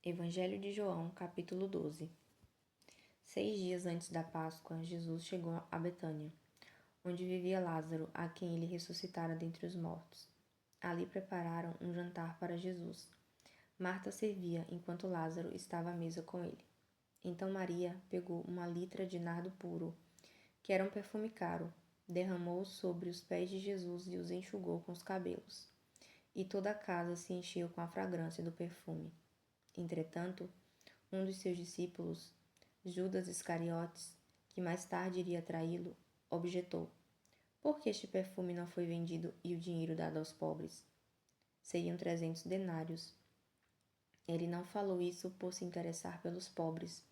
Evangelho de João, capítulo 12. 6 dias antes da Páscoa, Jesus chegou a Betânia, onde vivia Lázaro, a quem ele ressuscitara dentre os mortos. Ali prepararam um jantar para Jesus. Marta servia, enquanto Lázaro estava à mesa com ele. Então Maria pegou uma litra de nardo puro, que era um perfume caro, derramou-o sobre os pés de Jesus e os enxugou com os cabelos. E toda a casa se encheu com a fragrância do perfume. Entretanto, um dos seus discípulos, Judas Iscariotes, que mais tarde iria traí-lo, objetou: por que este perfume não foi vendido e o dinheiro dado aos pobres? Seriam 300 denários. Ele não falou isso por se interessar pelos pobres,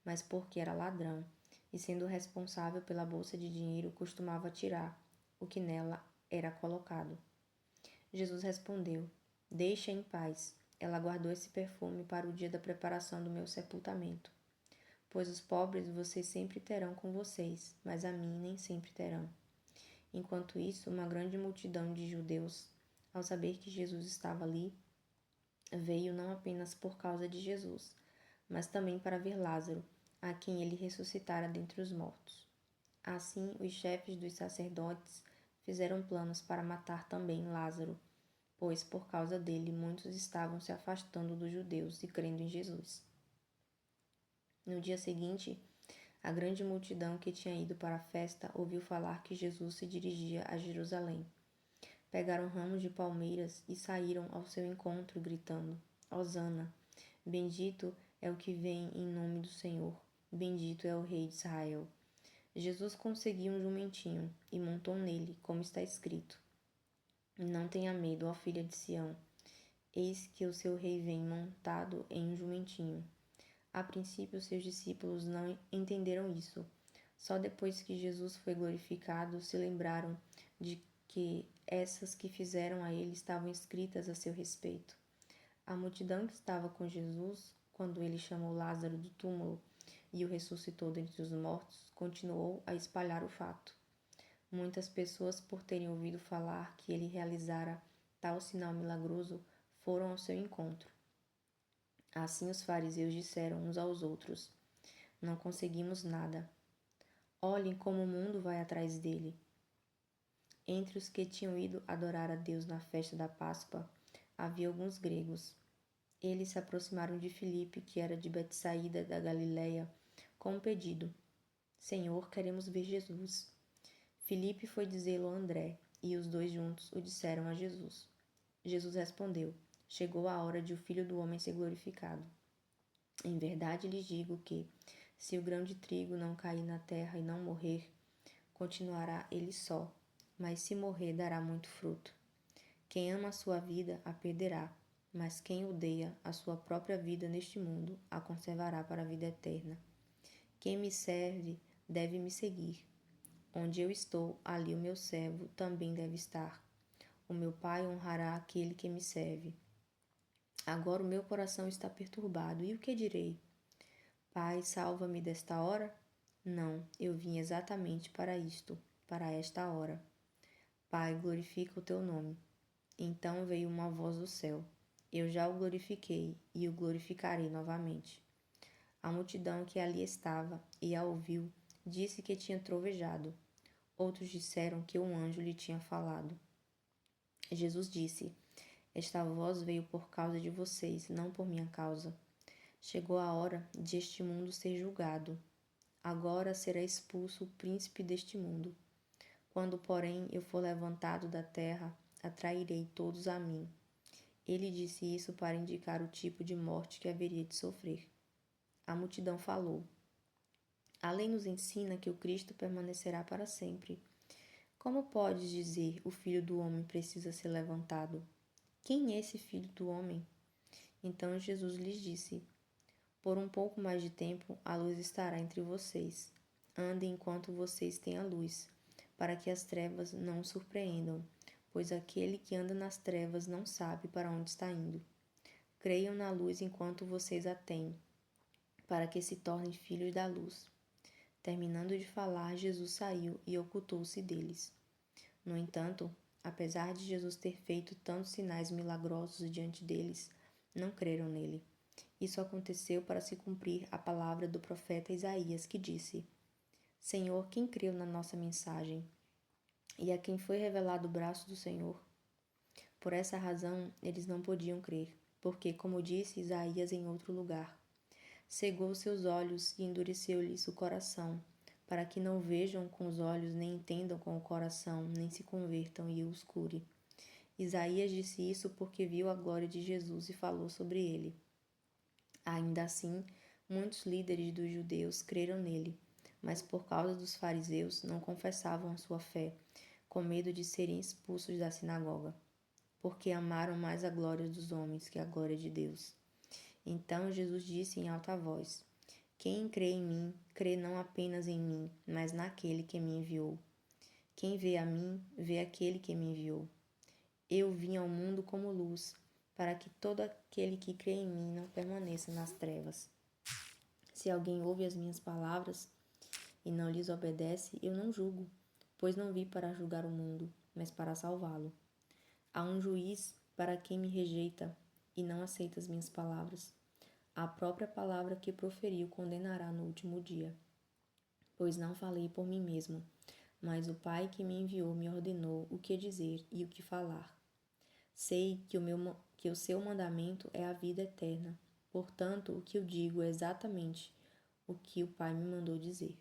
mas porque era ladrão e, sendo responsável pela bolsa de dinheiro, costumava tirar o que nela era colocado. Jesus respondeu: deixa em paz. Ela guardou esse perfume para o dia da preparação do meu sepultamento. Pois os pobres vocês sempre terão com vocês, mas a mim nem sempre terão. Enquanto isso, uma grande multidão de judeus, ao saber que Jesus estava ali, veio não apenas por causa de Jesus, mas também para ver Lázaro, a quem ele ressuscitara dentre os mortos. Assim, os chefes dos sacerdotes fizeram planos para matar também Lázaro, pois por causa dele muitos estavam se afastando dos judeus e crendo em Jesus. No dia seguinte, a grande multidão que tinha ido para a festa ouviu falar que Jesus se dirigia a Jerusalém. Pegaram ramos de palmeiras e saíram ao seu encontro, gritando: Hosana! Bendito é o que vem em nome do Senhor. Bendito é o Rei de Israel. Jesus conseguiu um jumentinho e montou nele, como está escrito: não tenha medo, ó filha de Sião. Eis que o seu rei vem montado em um jumentinho. A princípio, seus discípulos não entenderam isso. Só depois que Jesus foi glorificado, se lembraram de que essas que fizeram a ele estavam escritas a seu respeito. A multidão que estava com Jesus, quando ele chamou Lázaro do túmulo e o ressuscitou dentre os mortos, continuou a espalhar o fato. Muitas pessoas, por terem ouvido falar que ele realizara tal sinal milagroso, foram ao seu encontro. Assim os fariseus disseram uns aos outros: não conseguimos nada. Olhem como o mundo vai atrás dele. Entre os que tinham ido adorar a Deus na festa da Páscoa, havia alguns gregos. Eles se aproximaram de Filipe, que era de Betsaída da Galileia, com um pedido: Senhor, queremos ver Jesus. Filipe foi dizê-lo a André, e os dois juntos o disseram a Jesus. Jesus respondeu: chegou a hora de o Filho do Homem ser glorificado. Em verdade lhes digo que, se o grão de trigo não cair na terra e não morrer, continuará ele só, mas se morrer, dará muito fruto. Quem ama a sua vida, a perderá, mas quem odeia a sua própria vida neste mundo, a conservará para a vida eterna. Quem me serve deve me seguir. Onde eu estou, ali o meu servo também deve estar. O meu Pai honrará aquele que me serve. Agora o meu coração está perturbado, e o que direi? Pai, salva-me desta hora? Não, eu vim exatamente para isto, para esta hora. Pai, glorifica o teu nome. Então veio uma voz do céu: eu já o glorifiquei, e o glorificarei novamente. A multidão que ali estava e a ouviu disse que tinha trovejado. Outros disseram que um anjo lhe tinha falado. Jesus disse: esta voz veio por causa de vocês, não por minha causa. Chegou a hora de este mundo ser julgado. Agora será expulso o príncipe deste mundo. Quando, porém, eu for levantado da terra, atrairei todos a mim. Ele disse isso para indicar o tipo de morte que haveria de sofrer. A multidão falou: a lei nos ensina que o Cristo permanecerá para sempre. Como podes dizer, o Filho do Homem precisa ser levantado? Quem é esse Filho do Homem? Então Jesus lhes disse: por um pouco mais de tempo, a luz estará entre vocês. Andem enquanto vocês têm a luz, para que as trevas não o surpreendam, pois aquele que anda nas trevas não sabe para onde está indo. Creiam na luz enquanto vocês a têm, para que se tornem filhos da luz. Terminando de falar, Jesus saiu e ocultou-se deles. No entanto, apesar de Jesus ter feito tantos sinais milagrosos diante deles, não creram nele. Isso aconteceu para se cumprir a palavra do profeta Isaías, que disse: Senhor, quem creu na nossa mensagem? E a quem foi revelado o braço do Senhor? Por essa razão, eles não podiam crer, porque, como disse Isaías em outro lugar, cegou seus olhos e endureceu-lhes o coração, para que não vejam com os olhos, nem entendam com o coração, nem se convertam e os cure. Isaías disse isso porque viu a glória de Jesus e falou sobre ele. Ainda assim, muitos líderes dos judeus creram nele, mas por causa dos fariseus não confessavam a sua fé, com medo de serem expulsos da sinagoga, porque amaram mais a glória dos homens que a glória de Deus. Então Jesus disse em alta voz: Quem crê em mim, crê não apenas em mim, mas naquele que me enviou. Quem vê a mim, vê aquele que me enviou. Eu vim ao mundo como luz, para que todo aquele que crê em mim não permaneça nas trevas. Se alguém ouve as minhas palavras e não lhes obedece, eu não julgo, pois não vi para julgar o mundo, mas para salvá-lo. Há um juiz para quem me rejeita e não aceita as minhas palavras. A própria palavra que proferiu condenará no último dia. Pois não falei por mim mesmo, mas o Pai que me enviou me ordenou o que dizer e o que falar. Sei que o seu mandamento é a vida eterna. Portanto, o que eu digo é exatamente o que o Pai me mandou dizer.